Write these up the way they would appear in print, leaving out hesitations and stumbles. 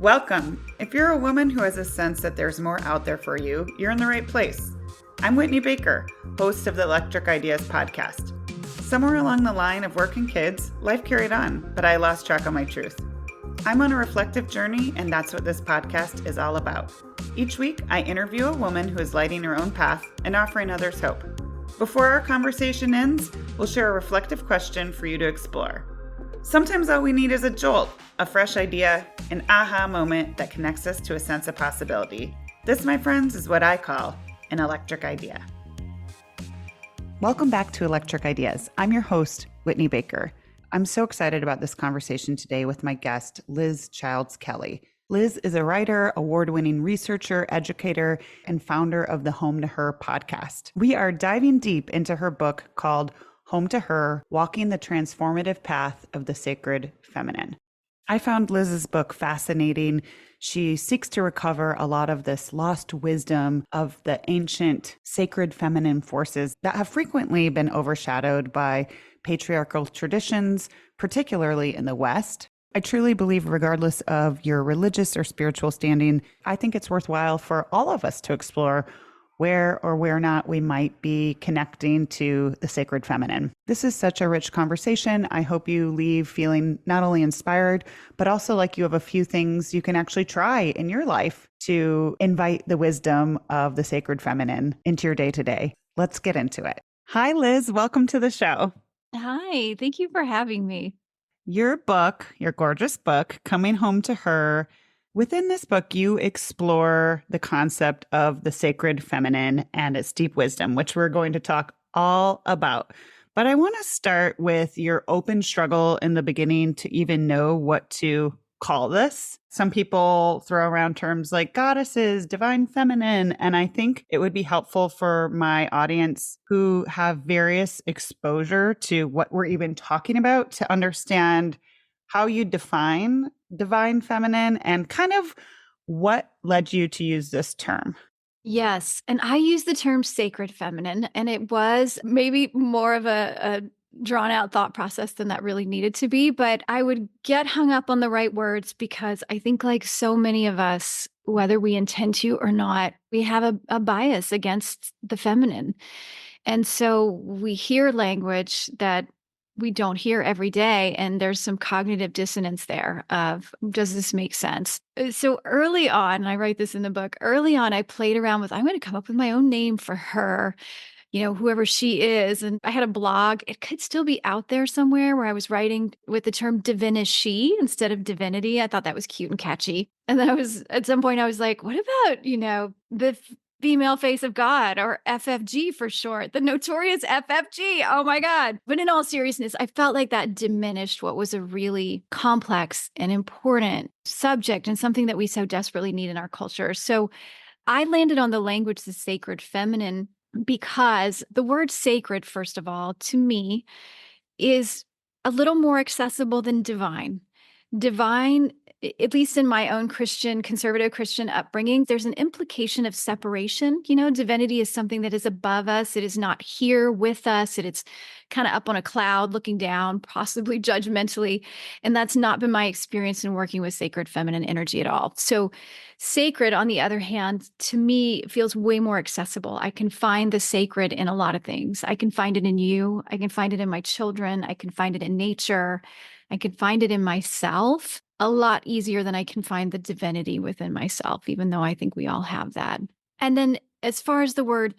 Welcome. If you're a woman who has a sense that there's more out there for you, you're in the right place. I'm Whitney Baker, host of the Electric Ideas podcast. Somewhere along the line of work and kids, life carried on, but I lost track of my truth. I'm on a reflective journey, and that's what this podcast is all about. Each week, I interview a woman who is lighting her own path and offering others hope. Before our conversation ends, we'll share a reflective question for you to explore. Sometimes all we need is a jolt, a fresh idea, an aha moment that connects us to a sense of possibility. This, my friends, is what I call an electric idea. Welcome back to Electric Ideas. I'm your host, Whitney Baker. I'm so excited about this conversation today with my guest, Liz Childs Kelly. Liz is a writer, award-winning researcher, educator, and founder of the Home to Her podcast. We are diving deep into her book called Home to Her, Walking the Transformative Path of the Sacred Feminine. I found Liz's book fascinating. She seeks to recover a lot of this lost wisdom of the ancient sacred feminine forces that have frequently been overshadowed by patriarchal traditions, particularly in the West. I truly believe, regardless of your religious or spiritual standing, I think it's worthwhile for all of us to explore where or where not we might be connecting to the sacred feminine. This is such a rich conversation. I hope you leave feeling not only inspired, but also like you have a few things you can actually try in your life to invite the wisdom of the sacred feminine into your day-to-day. Let's get into it. Hi, Liz. Welcome to the show. Hi, thank you for having me. Your book, your gorgeous book, Coming Home to Her. Within this book, you explore the concept of the sacred feminine and its deep wisdom, which we're going to talk all about. But I want to start with your open struggle in the beginning to even know what to call this. Some people throw around terms like goddesses, divine feminine, and I think it would be helpful for my audience who have various exposure to what we're even talking about to understand how you define divine feminine and kind of what led you to use this term. Yes, and I use the term sacred feminine, and it was maybe more of a drawn out thought process than that really needed to be, but I would get hung up on the right words because I think, like so many of us, whether we intend to or not, we have a bias against the feminine. And so we hear language that we don't hear every day, and there's some cognitive dissonance there of, does this make sense? So early on, and I write this in the book, early on, I played around with, I'm going to come up with my own name for her, whoever she is. And I had a blog. It could still be out there somewhere where I was writing with the term divinish instead of divinity. I thought that was cute and catchy. And then at some point I was like, what about, the female face of God, or FFG for short, the notorious FFG. Oh my God. But in all seriousness, I felt like that diminished what was a really complex and important subject and something that we so desperately need in our culture. So I landed on the language, the sacred feminine, because the word sacred, first of all, to me, is a little more accessible than divine. Divine, at least in my own conservative Christian upbringing, there's an implication of separation. Divinity is something that is above us. It is not here with us. It is kind of up on a cloud looking down, possibly judgmentally. And that's not been my experience in working with sacred feminine energy at all. So sacred, on the other hand, to me, feels way more accessible. I can find the sacred in a lot of things. I can find it in you. I can find it in my children. I can find it in nature. I can find it in myself a lot easier than I can find the divinity within myself, even though I think we all have that. And then as far as the word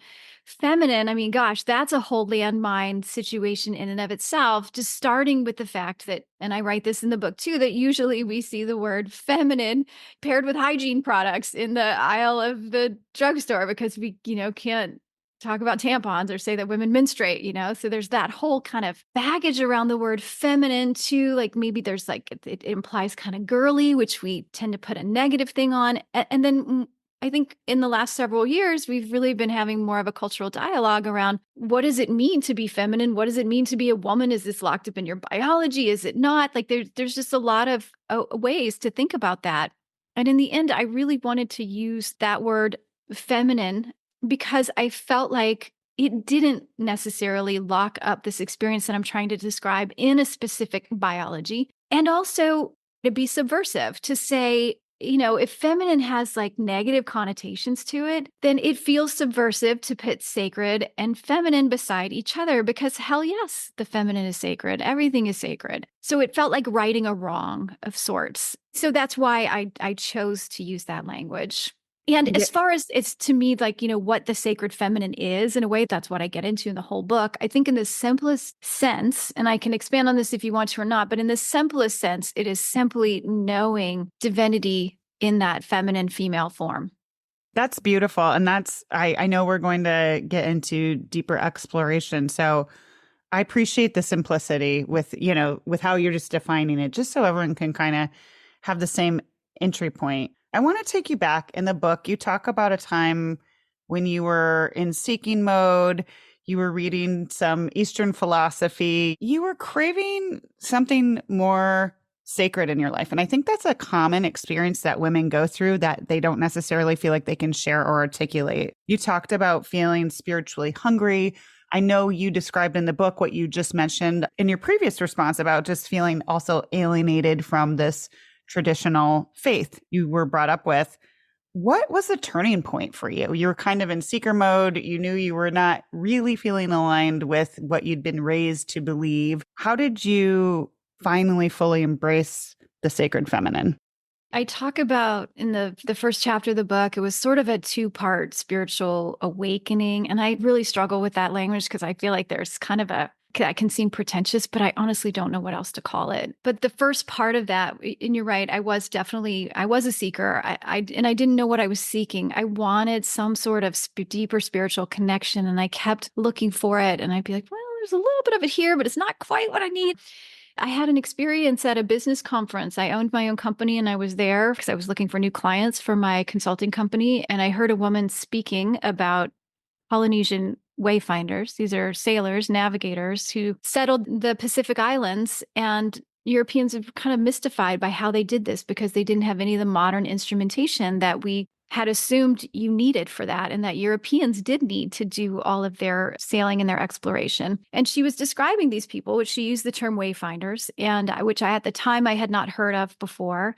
feminine, I mean, gosh, that's a whole landmine situation in and of itself, just starting with the fact that, and I write this in the book too, that usually we see the word feminine paired with hygiene products in the aisle of the drugstore because we, can't talk about tampons or say that women menstruate, so there's that whole kind of baggage around the word feminine too. Like maybe there's it implies kind of girly, which we tend to put a negative thing on. And then I think in the last several years, we've really been having more of a cultural dialogue around, what does it mean to be feminine? What does it mean to be a woman? Is this locked up in your biology? Is it not? Like there's just a lot of ways to think about that. And in the end, I really wanted to use that word feminine because I felt like it didn't necessarily lock up this experience that I'm trying to describe in a specific biology. And also, it'd be subversive to say if feminine has like negative connotations to it, then it feels subversive to put sacred and feminine beside each other because hell yes, the feminine is sacred. Everything is sacred. So it felt like righting a wrong of sorts. So that's why I chose to use that language. And Yeah. as far as it's to me, like, what the sacred feminine is, in a way, that's what I get into in the whole book. I think in the simplest sense, and I can expand on this if you want to or not, but in the simplest sense, it is simply knowing divinity in that feminine female form. That's beautiful. And I know we're going to get into deeper exploration. So I appreciate the simplicity with how you're just defining it, just so everyone can kind of have the same entry point. I want to take you back in the book. You talk about a time when you were in seeking mode, you were reading some Eastern philosophy, you were craving something more sacred in your life. And I think that's a common experience that women go through that they don't necessarily feel like they can share or articulate. You talked about feeling spiritually hungry. I know you described in the book what you just mentioned in your previous response about just feeling also alienated from this traditional faith you were brought up with. What was the turning point for you? You were kind of in seeker mode. You knew you were not really feeling aligned with what you'd been raised to believe. How did you finally fully embrace the sacred feminine? I talk about in the first chapter of the book, it was sort of a two-part spiritual awakening. And I really struggle with that language because I feel like there's kind of that can seem pretentious, but I honestly don't know what else to call it. But the first part of that, and you're right, I was a seeker. And I didn't know what I was seeking. I wanted some sort of deeper spiritual connection, and I kept looking for it. And I'd be like, well, there's a little bit of it here, but it's not quite what I need. I had an experience at a business conference. I owned my own company and I was there because I was looking for new clients for my consulting company. And I heard a woman speaking about Polynesian wayfinders. These are sailors, navigators who settled the Pacific Islands, and Europeans are kind of mystified by how they did this because they didn't have any of the modern instrumentation that we had assumed you needed for that, and that Europeans did need to do all of their sailing and their exploration. And she was describing these people, which she used the term wayfinders, and which I at the time I had not heard of before.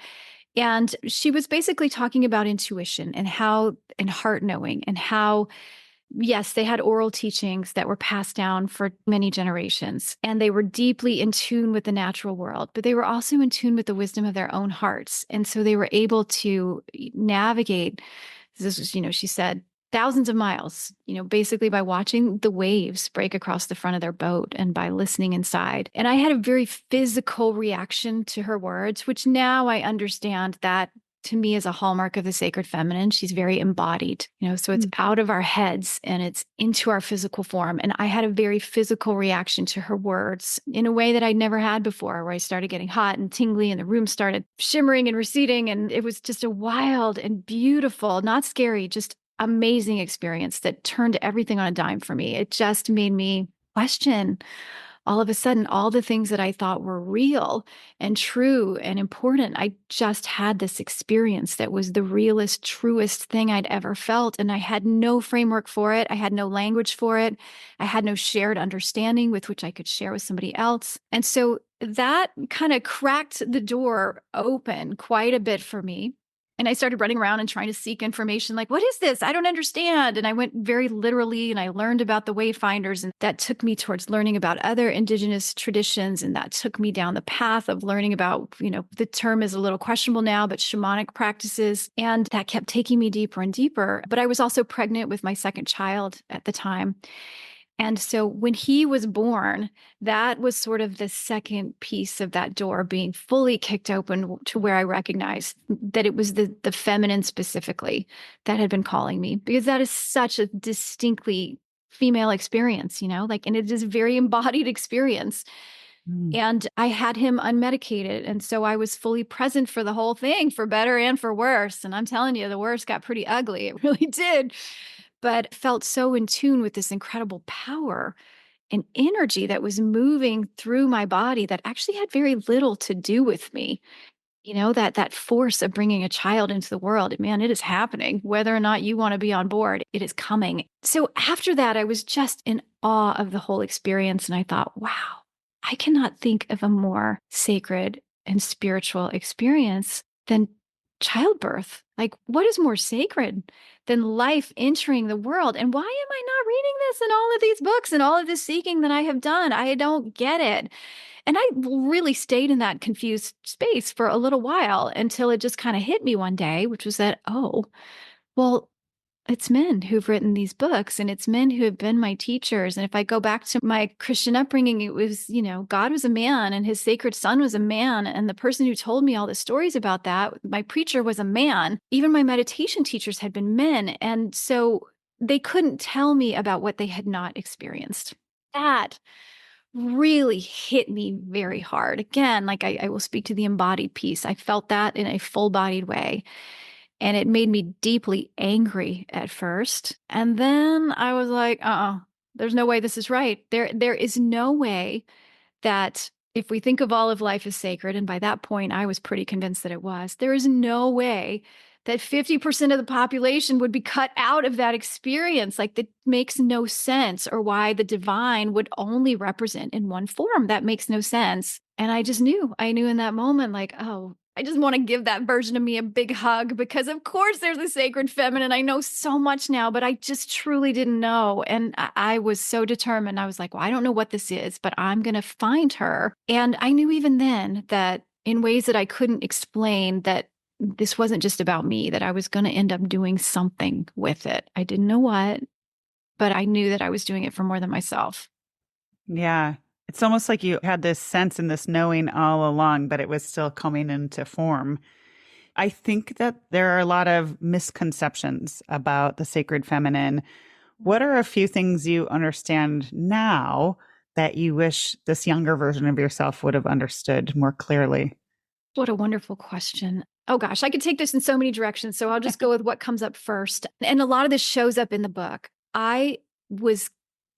And she was basically talking about intuition and heart knowing and how, yes, they had oral teachings that were passed down for many generations, and they were deeply in tune with the natural world, but they were also in tune with the wisdom of their own hearts. And so they were able to navigate, this was, she said, thousands of miles, basically by watching the waves break across the front of their boat and by listening inside. And I had a very physical reaction to her words, which now I understand that to me is a hallmark of the sacred feminine. She's very embodied, so it's out of our heads and it's into our physical form. And I had a very physical reaction to her words in a way that I'd never had before, where I started getting hot and tingly and the room started shimmering and receding. And it was just a wild and beautiful, not scary, just amazing experience that turned everything on a dime for me. It just made me question all of a sudden, all the things that I thought were real and true and important. I just had this experience that was the realest, truest thing I'd ever felt. And I had no framework for it. I had no language for it. I had no shared understanding with which I could share with somebody else. And so that kind of cracked the door open quite a bit for me. And I started running around and trying to seek information like, what is this? I don't understand. And I went very literally and I learned about the wayfinders, and that took me towards learning about other indigenous traditions. And that took me down the path of learning about, the term is a little questionable now, but shamanic practices. And that kept taking me deeper and deeper. But I was also pregnant with my second child at the time. And so when he was born, that was sort of the second piece of that door being fully kicked open to where I recognized that it was the feminine specifically that had been calling me, because that is such a distinctly female experience, and it is a very embodied experience. Mm. And I had him unmedicated. And so I was fully present for the whole thing, for better and for worse. And I'm telling you, the worst got pretty ugly. It really did. But felt so in tune with this incredible power and energy that was moving through my body that actually had very little to do with me. That force of bringing a child into the world, man, it is happening. Whether or not you want to be on board, it is coming. So after that, I was just in awe of the whole experience. And I thought, wow, I cannot think of a more sacred and spiritual experience than childbirth. Like, what is more sacred than life entering the world? And why am I not reading this in all of these books and all of this seeking that I have done? I don't get it. And I really stayed in that confused space for a little while until it just kind of hit me one day, which was that, oh, well, it's men who've written these books and it's men who have been my teachers. And if I go back to my Christian upbringing, it was, God was a man and his sacred son was a man. And the person who told me all the stories about that, my preacher was a man. Even my meditation teachers had been men. And so they couldn't tell me about what they had not experienced. That really hit me very hard. Again, like I will speak to the embodied piece. I felt that in a full bodied way. And it made me deeply angry at first. And then I was like, there's no way this is right. There is no way that if we think of all of life as sacred, and by that point, I was pretty convinced that it was, there is no way that 50% of the population would be cut out of that experience. Like, that makes no sense, or why the divine would only represent in one form. That makes no sense. And I knew in that moment, like, oh, I just want to give that version of me a big hug, because of course there's a sacred feminine. I know so much now, but I just truly didn't know. And I was so determined. I was like, well, I don't know what this is, but I'm going to find her. And I knew even then that in ways that I couldn't explain, that this wasn't just about me, that I was going to end up doing something with it. I didn't know what, but I knew that I was doing it for more than myself. Yeah. It's almost like you had this sense and this knowing all along, but it was still coming into form. I think that there are a lot of misconceptions about the sacred feminine. What are a few things you understand now that you wish this younger version of yourself would have understood more clearly? What a wonderful question. Oh gosh, I could take this in so many directions. So I'll just go with what comes up first. And a lot of this shows up in the book. I was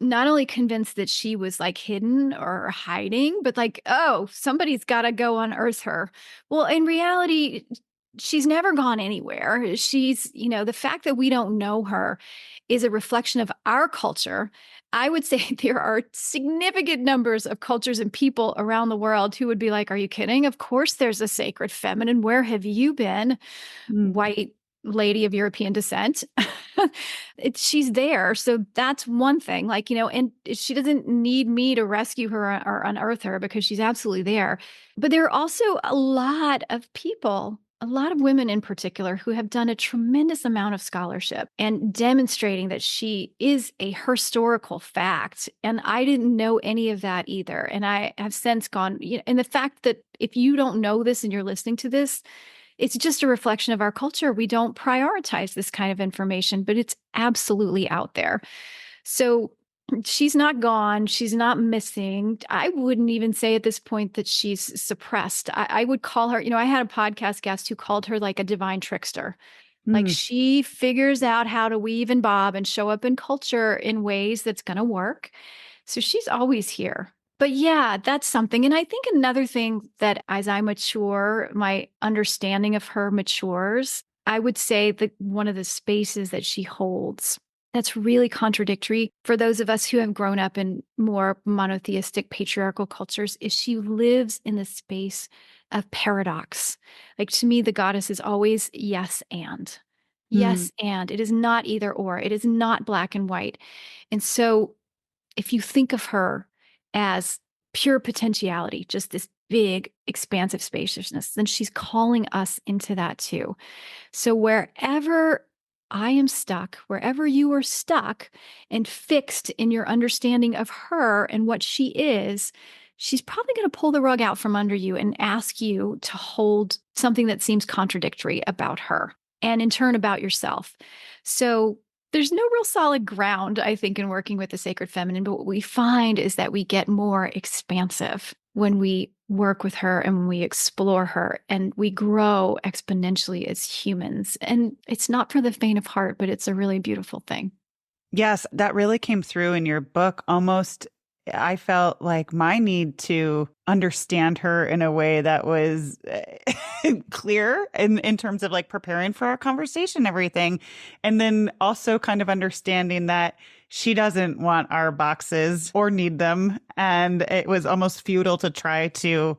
not only convinced that she was like hidden or hiding, but like, oh, somebody's got to go unearth her. Well, in reality, she's never gone anywhere. She's, the fact that we don't know her is a reflection of our culture. I would say there are significant numbers of cultures and people around the world who would be like, are you kidding? Of course there's a sacred feminine. Where have you been, Mm. white lady of European descent? She's there. So that's one thing. Like, and she doesn't need me to rescue her or unearth her, because she's absolutely there. But there are also a lot of people, a lot of women in particular, who have done a tremendous amount of scholarship and demonstrating that she is a historical fact. And I didn't know any of that either. And I have since gone, and the fact that if you don't know this and you're listening to this, it's just a reflection of our culture. We don't prioritize this kind of information, but it's absolutely out there. So she's not gone. She's not missing. I wouldn't even say at this point that she's suppressed. I would call her, I had a podcast guest who called her like a divine trickster. Like, Mm. she figures out how to weave and bob and show up in culture in ways that's going to work. So she's always here. But yeah, that's something. And I think another thing that as I mature, my understanding of her matures, I would say that one of the spaces that she holds that's really contradictory for those of us who have grown up in more monotheistic patriarchal cultures is she lives in the space of paradox. Like, to me, the goddess is always yes and. Mm. Yes, and it is not either or. It is not black and white. And so if you think of her as pure potentiality, just this big, expansive spaciousness, then she's calling us into that too. So wherever I am stuck, wherever you are stuck and fixed in your understanding of her and what she is, she's probably going to pull the rug out from under you and ask you to hold something that seems contradictory about her, and in turn about yourself. So there's no real solid ground, I think, in working with the sacred feminine. But what we find is that we get more expansive when we work with her and when we explore her, and we grow exponentially as humans. And it's not for the faint of heart, but it's a really beautiful thing. Yes, that really came through in your book. Almost, I felt like my need to understand her in a way that was clear in terms of like preparing for our conversation and everything. And then also kind of understanding that she doesn't want our boxes or need them. And it was almost futile to try to,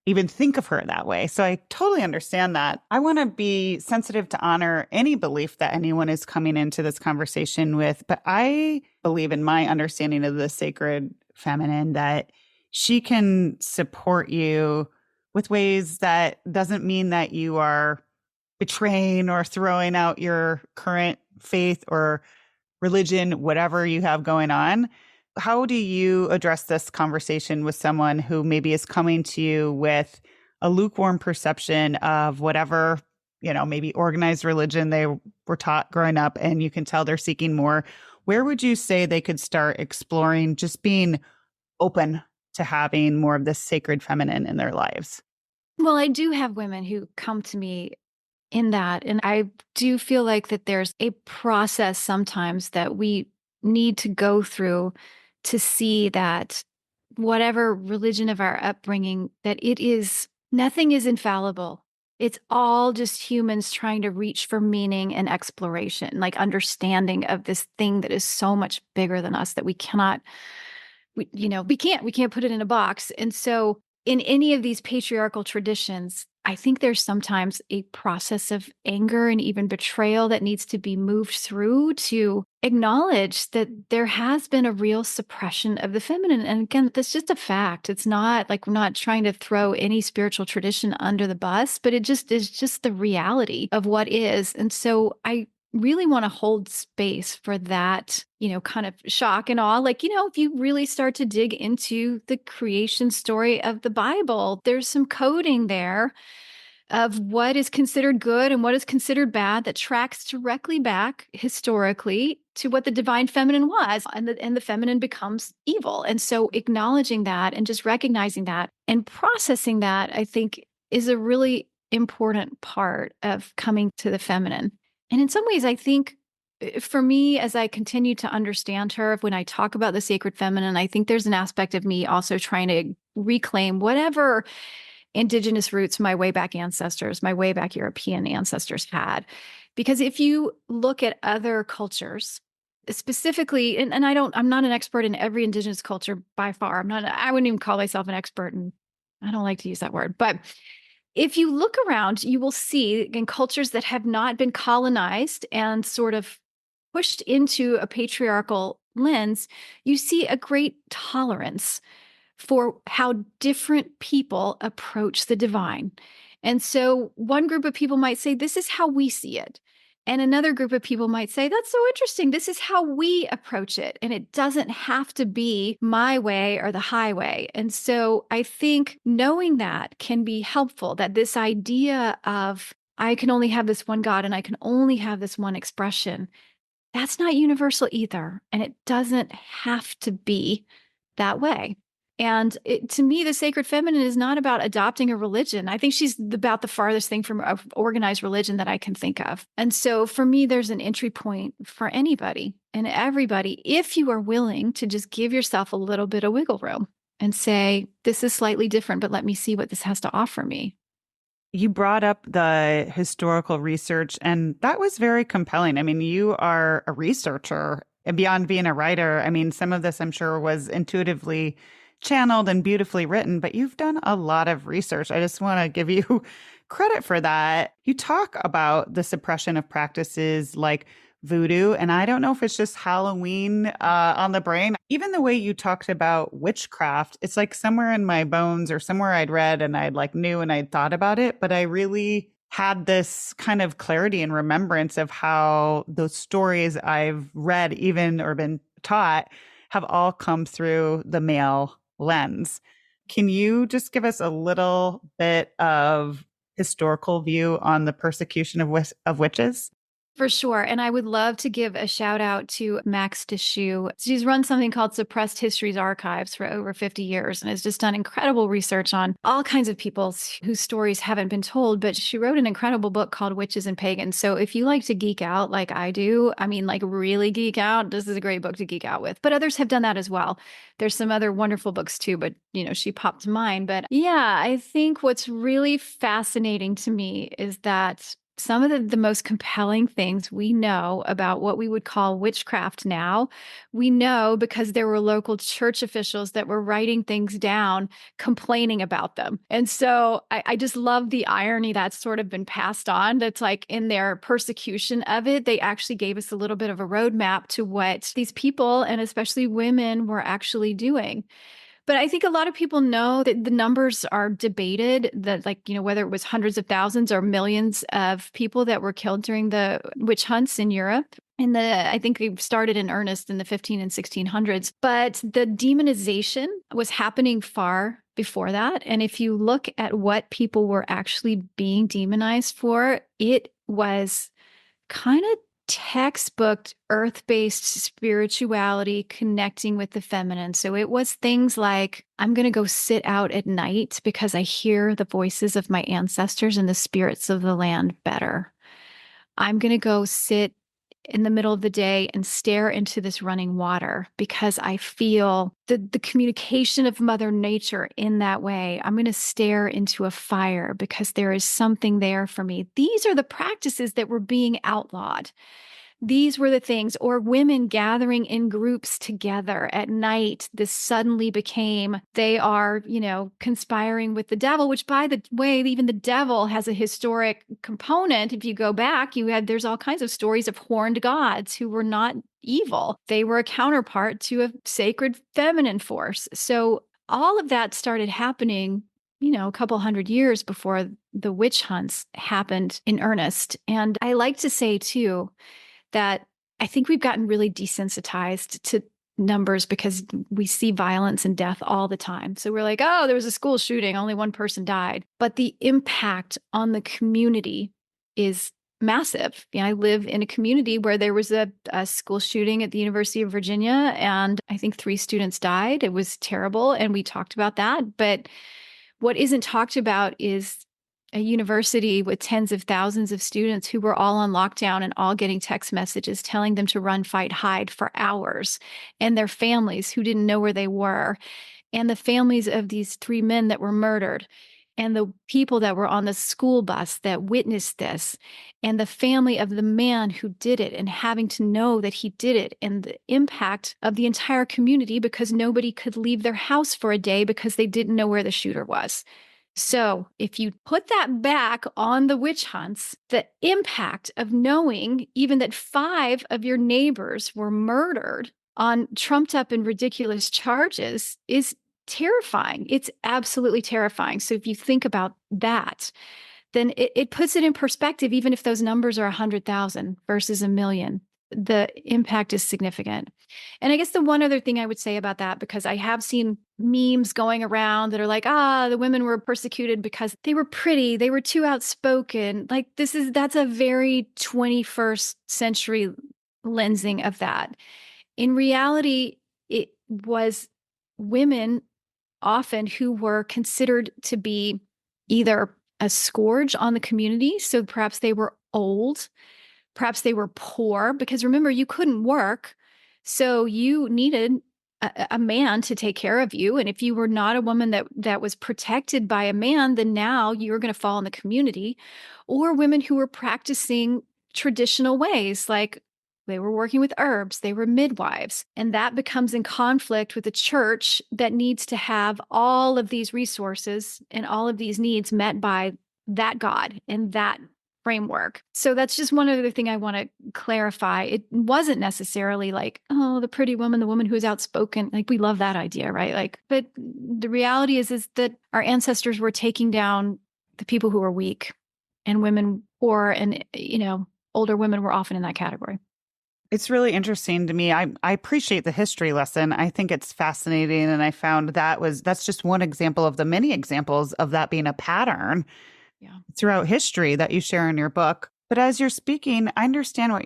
even think of her that way. So I totally understand that. I want to be sensitive to honor any belief that anyone is coming into this conversation with. But I believe in my understanding of the sacred feminine that she can support you with ways that doesn't mean that you are betraying or throwing out your current faith or religion, whatever you have going on. How do you address this conversation with someone who maybe is coming to you with a lukewarm perception of whatever, maybe organized religion they were taught growing up, and you can tell they're seeking more? Where would you say they could start exploring just being open to having more of this sacred feminine in their lives? Well, I do have women who come to me in that. And I do feel like that there's a process sometimes that we need to go through to see that whatever religion of our upbringing, that it is nothing is infallible. It's all just humans trying to reach for meaning and exploration, like understanding of this thing that is so much bigger than us that we cannot, we can't put it in a box. And so in any of these patriarchal traditions, I think there's sometimes a process of anger and even betrayal that needs to be moved through to acknowledge that there has been a real suppression of the feminine. And again, that's just a fact. It's not like we're not trying to throw any spiritual tradition under the bus, but it just is just the reality of what is. And so I really want to hold space for that, kind of shock and awe. Like, if you really start to dig into the creation story of the Bible, there's some coding there of what is considered good and what is considered bad that tracks directly back historically to what the divine feminine was, and the feminine becomes evil. And so acknowledging that and just recognizing that and processing that, I think, is a really important part of coming to the feminine. And in some ways, I think for me, as I continue to understand her, when I talk about the sacred feminine, I think there's an aspect of me also trying to reclaim whatever indigenous roots my way back ancestors, my way back European ancestors had. Because if you look at other cultures, specifically, and I'm not an expert in every indigenous culture by far. I wouldn't even call myself an expert, and I don't like to use that word, but if you look around, you will see in cultures that have not been colonized and sort of pushed into a patriarchal lens, you see a great tolerance for how different people approach the divine. And so one group of people might say, this is how we see it. And another group of people might say, that's so interesting. This is how we approach it. And it doesn't have to be my way or the highway. And so I think knowing that can be helpful, that this idea of I can only have this one God and I can only have this one expression, that's not universal either. And it doesn't have to be that way. And to me, the sacred feminine is not about adopting a religion. I think she's about the farthest thing from an organized religion that I can think of. And so for me, there's an entry point for anybody and everybody if you are willing to just give yourself a little bit of wiggle room and say, this is slightly different, but let me see what this has to offer me. You brought up the historical research, and that was very compelling. I mean, you are a researcher, and beyond being a writer, I mean, some of this I'm sure was intuitively channeled and beautifully written, but you've done a lot of research. I just want to give you credit for that. You talk about the suppression of practices like voodoo, and I don't know if it's just Halloween on the brain. Even the way you talked about witchcraft, it's like somewhere in my bones or somewhere I'd read and I'd like knew and I'd thought about it, but I really had this kind of clarity and remembrance of how those stories I've read even or been taught have all come through the male lens. Can you just give us a little bit of historical view on the persecution of witches? For sure. And I would love to give a shout out to Max Deshoe. She's run something called Suppressed Histories Archives for over 50 years and has just done incredible research on all kinds of people whose stories haven't been told. But she wrote an incredible book called Witches and Pagans. So if you like to geek out like I do, I mean, like really geek out, this is a great book to geek out with. But others have done that as well. There's some other wonderful books too, but she popped to mind. But yeah, I think what's really fascinating to me is that some of the most compelling things we know about what we would call witchcraft now, we know because there were local church officials that were writing things down, complaining about them. And so I just love the irony that's sort of been passed on. That's like in their persecution of it, they actually gave us a little bit of a roadmap to what these people, and especially women, were actually doing. But I think a lot of people know that the numbers are debated, that, like, whether it was hundreds of thousands or millions of people that were killed during the witch hunts in Europe. I think they started in earnest in the 15 and 1600s, but the demonization was happening far before that. And if you look at what people were actually being demonized for, it was kind of textbook earth-based spirituality connecting with the feminine. So it was things like, I'm going to go sit out at night because I hear the voices of my ancestors and the spirits of the land better. I'm going to go sit in the middle of the day and stare into this running water because I feel the communication of Mother Nature in that way. I'm going to stare into a fire because there is something there for me. These are the practices that were being outlawed. These were the things, or women gathering in groups together at night. This suddenly became, they are, conspiring with the devil, which, by the way, even the devil has a historic component. If you go back, there's all kinds of stories of horned gods who were not evil. They were a counterpart to a sacred feminine force. So all of that started happening, a couple hundred years before the witch hunts happened in earnest. And I like to say, too, that I think we've gotten really desensitized to numbers because we see violence and death all the time. So we're like, oh, there was a school shooting, only one person died. But the impact on the community is massive. I live in a community where there was a school shooting at the University of Virginia, and I think 3 students died. It was terrible, and we talked about that. But what isn't talked about is a university with tens of thousands of students who were all on lockdown and all getting text messages telling them to run, fight, hide for hours, and their families who didn't know where they were, and the families of these 3 men that were murdered, and the people that were on the school bus that witnessed this, and the family of the man who did it, and having to know that he did it, and the impact of the entire community because nobody could leave their house for a day because they didn't know where the shooter was. So if you put that back on the witch hunts, the impact of knowing even that 5 of your neighbors were murdered on trumped up and ridiculous charges is terrifying. It's absolutely terrifying. So if you think about that, then it puts it in perspective, even if those numbers are 100,000 versus a million. The impact is significant. And I guess the one other thing I would say about that, because I have seen memes going around that are like, the women were persecuted because they were pretty, they were too outspoken. Like, that's a very 21st century lensing of that. In reality, it was women often who were considered to be either a scourge on the community. So perhaps they were old. Perhaps they were poor, because remember, you couldn't work. So you needed a man to take care of you. And if you were not a woman that was protected by a man, then now you're going to fall in the community. Or women who were practicing traditional ways, like they were working with herbs, they were midwives. And that becomes in conflict with a church that needs to have all of these resources and all of these needs met by that God and that framework. So that's just one other thing I want to clarify. It wasn't necessarily like, oh, the pretty woman, the woman who is outspoken. Like, we love that idea, right? Like, but the reality is that our ancestors were taking down the people who were weak, and women poor, and older women were often in that category. It's really interesting to me. I appreciate the history lesson. I think it's fascinating. And I found that's just one example of the many examples of that being a pattern throughout history that you share in your book. But as you're speaking, I understand what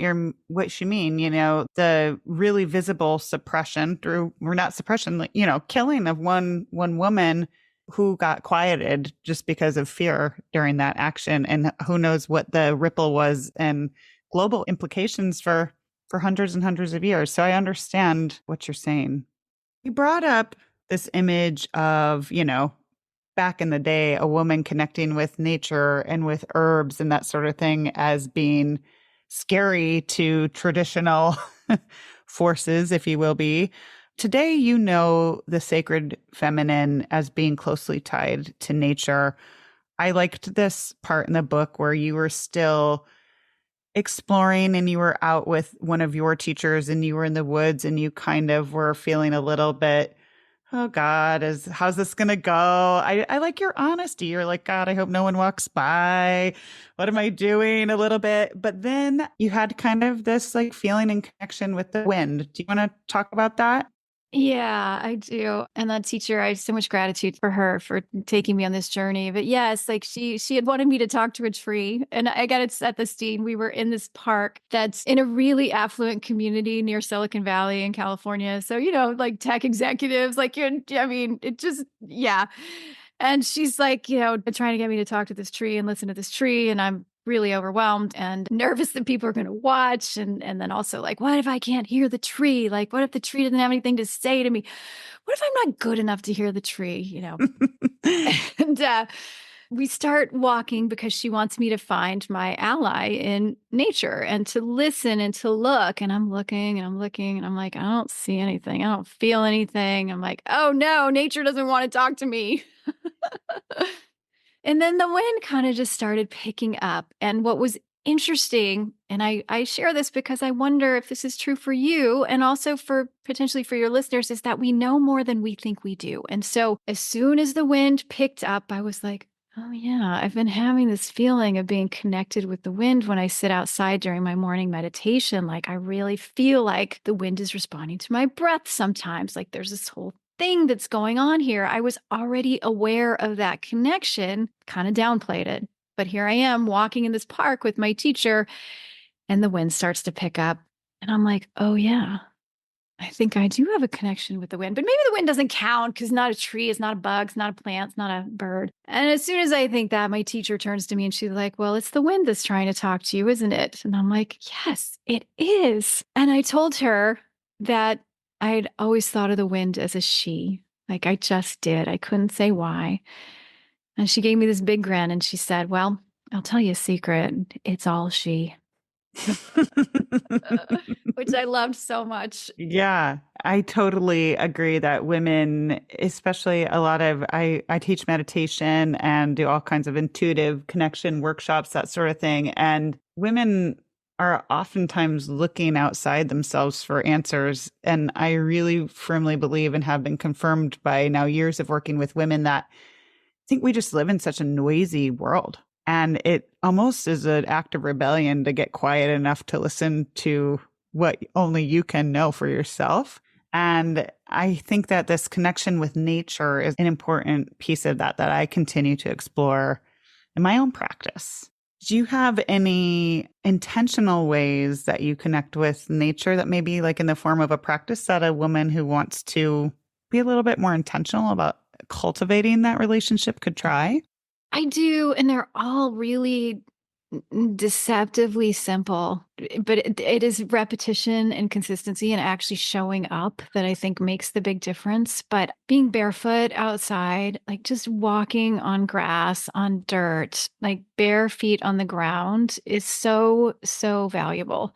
you mean, the really visible suppression or not suppression, like, killing of one woman who got quieted just because of fear during that action. And who knows what the ripple was and global implications for hundreds and hundreds of years. So I understand what you're saying. You brought up this image of, back in the day, a woman connecting with nature and with herbs and that sort of thing as being scary to traditional forces, if you will be. Today, you know the sacred feminine as being closely tied to nature. I liked this part in the book where you were still exploring and you were out with one of your teachers and you were in the woods and you kind of were feeling a little bit, oh God, how's this gonna go? I like your honesty. You're like, God, I hope no one walks by. What am I doing? A little bit. But then you had kind of this like feeling and connection with the wind. Do you want to talk about that? Yeah, I do. And that teacher, I have so much gratitude for her for taking me on this journey. But yes, like she had wanted me to talk to a tree. And I got to set the scene. We were in this park that's in a really affluent community near Silicon Valley in California. So, like tech executives, like I mean, it just, yeah. And she's like, trying to get me to talk to this tree and listen to this tree. And I'm really overwhelmed and nervous that people are going to watch. And then also like, what if I can't hear the tree? Like, what if the tree doesn't have anything to say to me? What if I'm not good enough to hear the tree? And we start walking because she wants me to find my ally in nature and to listen and to look. And I'm looking and I'm looking and I'm like, I don't see anything. I don't feel anything. I'm like, oh no, nature doesn't want to talk to me. And then the wind kind of just started picking up. And what was interesting, and I share this because I wonder if this is true for you and also for potentially for your listeners, is that we know more than we think we do. And so as soon as the wind picked up, I was like, oh, yeah, I've been having this feeling of being connected with the wind when I sit outside during my morning meditation. Like, I really feel like the wind is responding to my breath sometimes. Like, there's this whole thing that's going on here. I was already aware of that connection, kind of downplayed it. But here I am walking in this park with my teacher, and the wind starts to pick up. And I'm like, oh, yeah, I think I do have a connection with the wind. But maybe the wind doesn't count because not a tree, it's not a bug, it's not a plant, it's not a bird. And as soon as I think that, my teacher turns to me and she's like, well, it's the wind that's trying to talk to you, isn't it? And I'm like, yes, it is. And I told her that I'd always thought of the wind as a she. Like I just did. I couldn't say why. And she gave me this big grin and she said, well, I'll tell you a secret. It's all she. Which I loved so much. Yeah, I totally agree that women, especially I teach meditation and do all kinds of intuitive connection workshops, that sort of thing. And women are oftentimes looking outside themselves for answers. And I really firmly believe and have been confirmed by now years of working with women that I think we just live in such a noisy world. And it almost is an act of rebellion to get quiet enough to listen to what only you can know for yourself. And I think that this connection with nature is an important piece of that I continue to explore in my own practice. Do you have any intentional ways that you connect with nature that may be like in the form of a practice that a woman who wants to be a little bit more intentional about cultivating that relationship could try? I do. And they're all really deceptively simple, but it is repetition and consistency and actually showing up that I think makes the big difference. But being barefoot outside, like just walking on grass, on dirt, like bare feet on the ground is so, so valuable.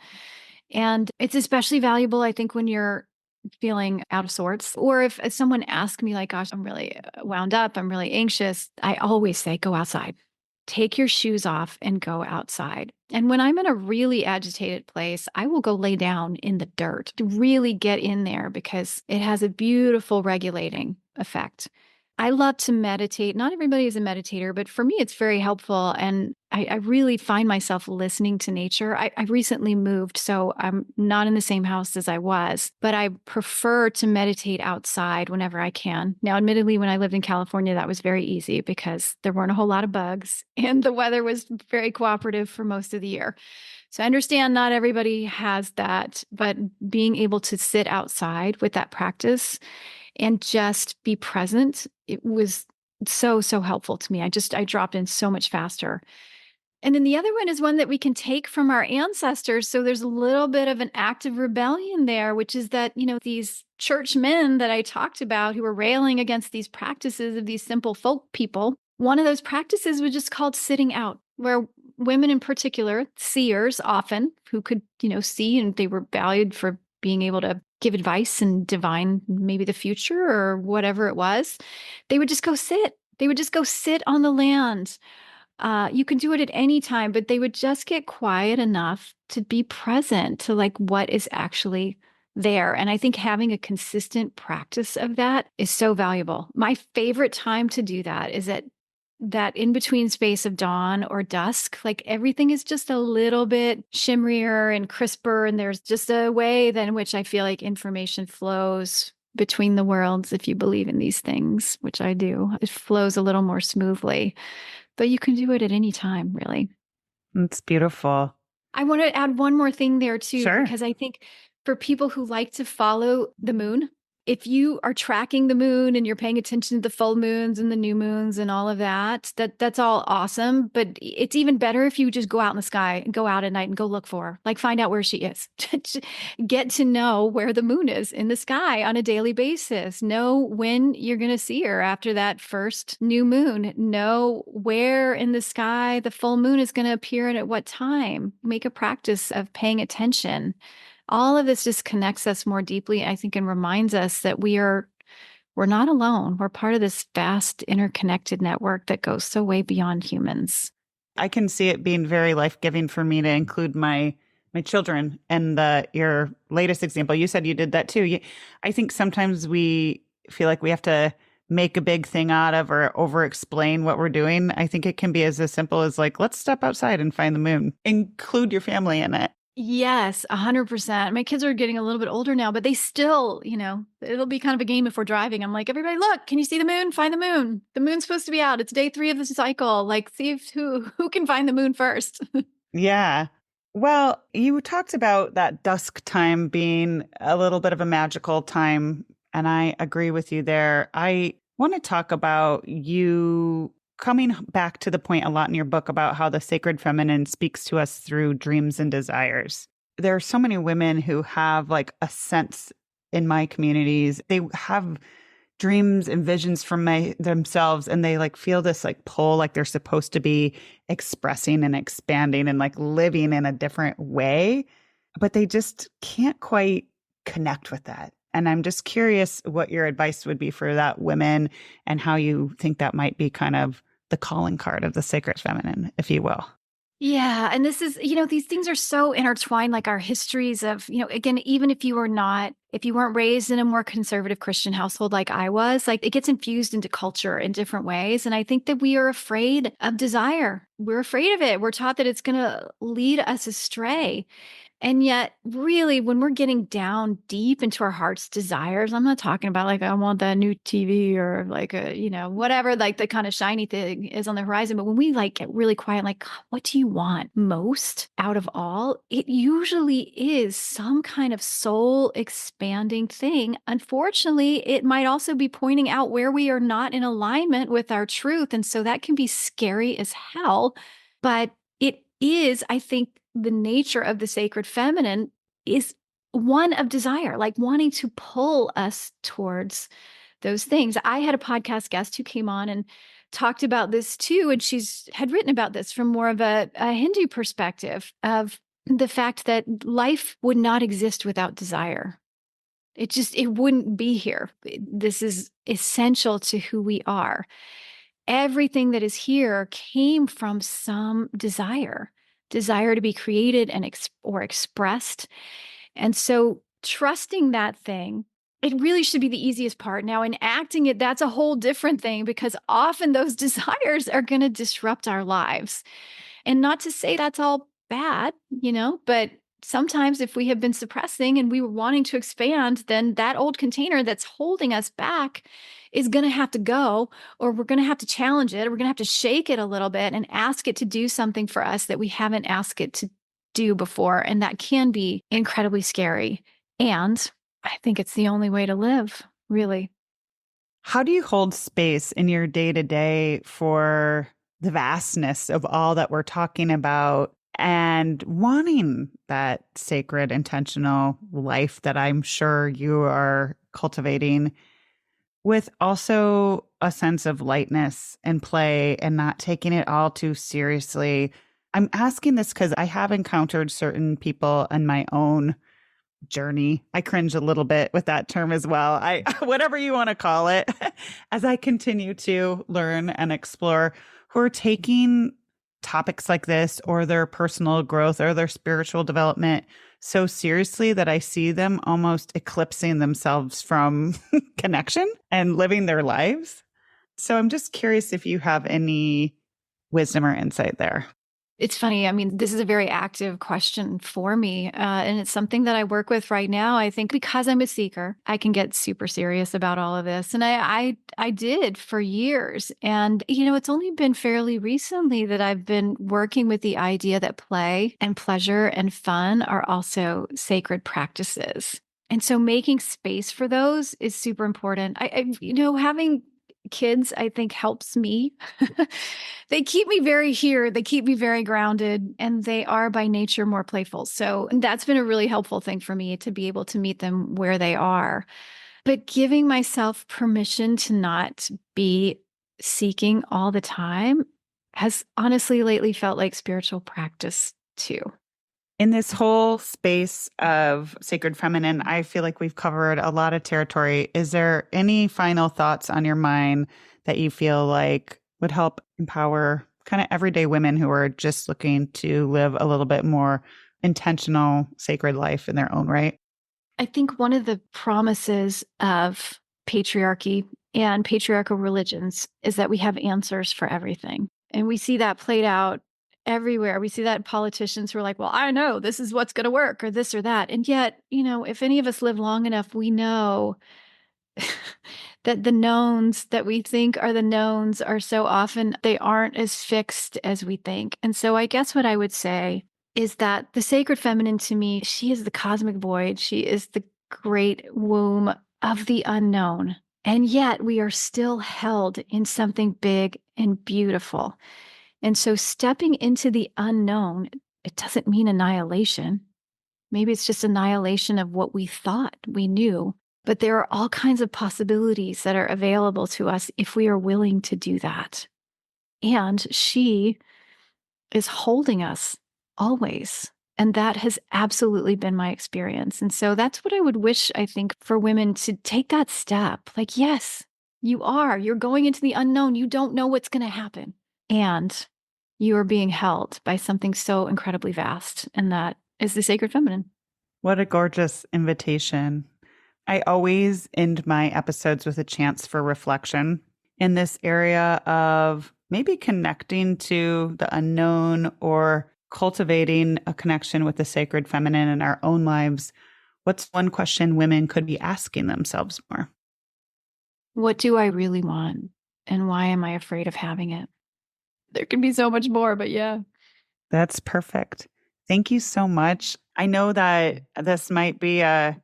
And it's especially valuable, I think, when you're feeling out of sorts. Or if someone asks me, like, gosh, I'm really wound up, I'm really anxious, I always say, go outside. Take your shoes off and go outside. And when I'm in a really agitated place, I will go lay down in the dirt to really get in there because it has a beautiful regulating effect. I love to meditate. Not everybody is a meditator, but for me, it's very helpful. And I really find myself listening to nature. I recently moved, so I'm not in the same house as I was, but I prefer to meditate outside whenever I can. Now, admittedly, when I lived in California, that was very easy because there weren't a whole lot of bugs and the weather was very cooperative for most of the year. So I understand not everybody has that, but being able to sit outside with that practice and just be present, it was so, so helpful to me. I dropped in so much faster. And then the other one is one that we can take from our ancestors. So there's a little bit of an act of rebellion there, which is that, these church men that I talked about who were railing against these practices of these simple folk people, one of those practices was just called sitting out, where women in particular, seers often, who could, see, and they were valued for being able to give advice and divine maybe the future or whatever it was, they would just go sit. They would just go sit on the land. You could do it at any time, but they would just get quiet enough to be present to like what is actually there. And I think having a consistent practice of that is so valuable. My favorite time to do that is at that in between space of dawn or dusk. Like everything is just a little bit shimmerier and crisper. And there's just a way in which I feel like information flows between the worlds, if you believe in these things, which I do. It flows a little more smoothly. But you can do it at any time, really. It's beautiful. I want to add one more thing there too, Sure. because I think for people who like to follow the moon, if you are tracking the moon and you're paying attention to the full moons and the new moons and all of that, that's all awesome. But it's even better if you just go out in the sky and go out at night and go look for her, like find out where she is. Get to know where the moon is in the sky on a daily basis. Know when you're going to see her after that first new moon. Know where in the sky the full moon is going to appear and at what time. Make a practice of paying attention. All of this just connects us more deeply, I think, and reminds us that we're not alone. We're part of this vast interconnected network that goes so way beyond humans. I can see it being very life-giving for me to include my children. And your latest example, you said you did that too. I think sometimes we feel like we have to make a big thing out of or over-explain what we're doing. I think it can be as simple as like, let's step outside and find the moon. Include your family in it. Yes, 100%. My kids are getting a little bit older now, but they still, it'll be kind of a game if we're driving. I'm like, everybody, look, can you see the moon? Find the moon. The moon's supposed to be out. It's day 3 of the cycle. Like, see who can find the moon first. Yeah. Well, you talked about that dusk time being a little bit of a magical time, and I agree with you there. I want to talk about you coming back to the point a lot in your book about how the sacred feminine speaks to us through dreams and desires. There are so many women who have like a sense in my communities. They have dreams and visions from themselves, and they like feel this like pull, like they're supposed to be expressing and expanding and like living in a different way, but they just can't quite connect with that. And I'm just curious what your advice would be for that women and how you think that might be kind of the calling card of the sacred feminine, if you will. Yeah. And this is, these things are so intertwined, like our histories of, again, even if you weren't raised in a more conservative Christian household like I was, like it gets infused into culture in different ways. And I think that we are afraid of desire. We're afraid of it. We're taught that it's going to lead us astray. And yet, really, when we're getting down deep into our heart's desires, I'm not talking about like, I want that new TV or like whatever, like the kind of shiny thing is on the horizon. But when we like get really quiet, like, "God, what do you want most out of all?" It usually is some kind of soul expanding thing. Unfortunately, it might also be pointing out where we are not in alignment with our truth. And so that can be scary as hell. But it is, I think, the nature of the sacred feminine is one of desire, like wanting to pull us towards those things. I had a podcast guest who came on and talked about this too. And she's had written about this from more of a Hindu perspective of the fact that life would not exist without desire. It wouldn't be here. This is essential to who we are. Everything that is here came from some desire to be created and or expressed. And so trusting that thing, it really should be the easiest part. Now, enacting it, that's a whole different thing because often those desires are going to disrupt our lives. And not to say that's all bad, but sometimes if we have been suppressing and we were wanting to expand, then that old container that's holding us back is going to have to go, or we're going to have to challenge it. Or we're going to have to shake it a little bit and ask it to do something for us that we haven't asked it to do before. And that can be incredibly scary. And I think it's the only way to live, really. How do you hold space in your day-to-day for the vastness of all that we're talking about and wanting that sacred, intentional life that I'm sure you are cultivating, with also a sense of lightness and play and not taking it all too seriously. I'm asking this because I have encountered certain people in my own journey. I cringe a little bit with that term as well. I whatever you want to call it, as I continue to learn and explore, who are taking topics like this or their personal growth or their spiritual development so seriously that I see them almost eclipsing themselves from connection and living their lives. So I'm just curious if you have any wisdom or insight there. It's funny. I mean, this is a very active question for me. And it's something that I work with right now. I think because I'm a seeker, I can get super serious about all of this. And I did for years. And, it's only been fairly recently that I've been working with the idea that play and pleasure and fun are also sacred practices. And so making space for those is super important. Having kids, I think, helps me. They keep me very here. They keep me very grounded, and they are by nature more playful. So that's been a really helpful thing for me to be able to meet them where they are. But giving myself permission to not be seeking all the time has honestly lately felt like spiritual practice too. In this whole space of sacred feminine, I feel like we've covered a lot of territory. Is there any final thoughts on your mind that you feel like would help empower kind of everyday women who are just looking to live a little bit more intentional, sacred life in their own right? I think one of the promises of patriarchy and patriarchal religions is that we have answers for everything. And we see that played out everywhere. We see that politicians who are like, well, I know this is what's going to work or this or that. And yet, if any of us live long enough, we know that the knowns that we think are the knowns are so often, they aren't as fixed as we think. And so I guess what I would say is that the sacred feminine to me, she is the cosmic void. She is the great womb of the unknown. And yet we are still held in something big and beautiful. And so stepping into the unknown, it doesn't mean annihilation. Maybe it's just annihilation of what we thought we knew. But there are all kinds of possibilities that are available to us if we are willing to do that. And she is holding us always. And that has absolutely been my experience. And so that's what I would wish, I think, for women to take that step. Like, yes, you are. You're going into the unknown. You don't know what's going to happen. And you are being held by something so incredibly vast. And that is the sacred feminine. What a gorgeous invitation. I always end my episodes with a chance for reflection in this area of maybe connecting to the unknown or cultivating a connection with the sacred feminine in our own lives. What's one question women could be asking themselves more? What do I really want? And why am I afraid of having it? There can be so much more, but yeah. That's perfect. Thank you so much. I know that this might be an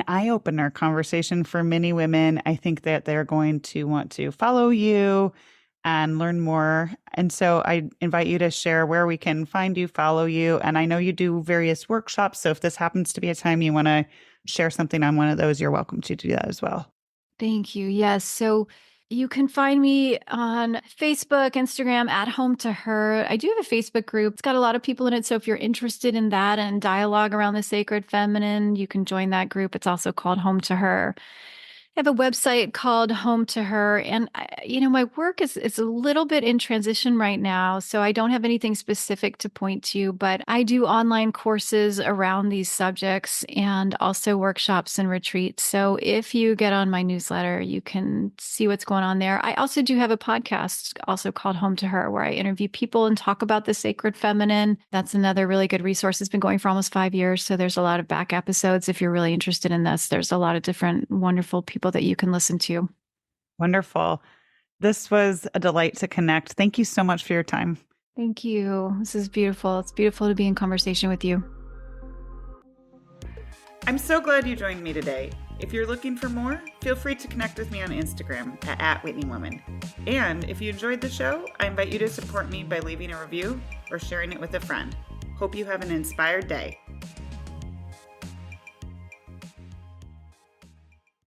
eye-opener conversation for many women. I think that they're going to want to follow you and learn more. And so I invite you to share where we can find you, follow you. And I know you do various workshops. So if this happens to be a time you want to share something on one of those, you're welcome to do that as well. Thank you. Yes. So you can find me on Facebook, Instagram, at Home to Her. I do have a Facebook group. It's got a lot of people in it. So if you're interested in that and dialogue around the sacred feminine, you can join that group. It's also called Home to Her. I have a website called Home to Her. And, my work is a little bit in transition right now. So I don't have anything specific to point to, but I do online courses around these subjects and also workshops and retreats. So if you get on my newsletter, you can see what's going on there. I also do have a podcast also called Home to Her, where I interview people and talk about the sacred feminine. That's another really good resource. It's been going for almost 5 years. So there's a lot of back episodes. If you're really interested in this, there's a lot of different wonderful people that you can listen to. Wonderful. This was a delight to connect. Thank you so much for your time. Thank you. This is beautiful. It's beautiful to be in conversation with you. I'm so glad you joined me today. If you're looking for more, feel free to connect with me on Instagram at @WhitneyWoman. And if you enjoyed the show, I invite you to support me by leaving a review or sharing it with a friend. Hope you have an inspired day.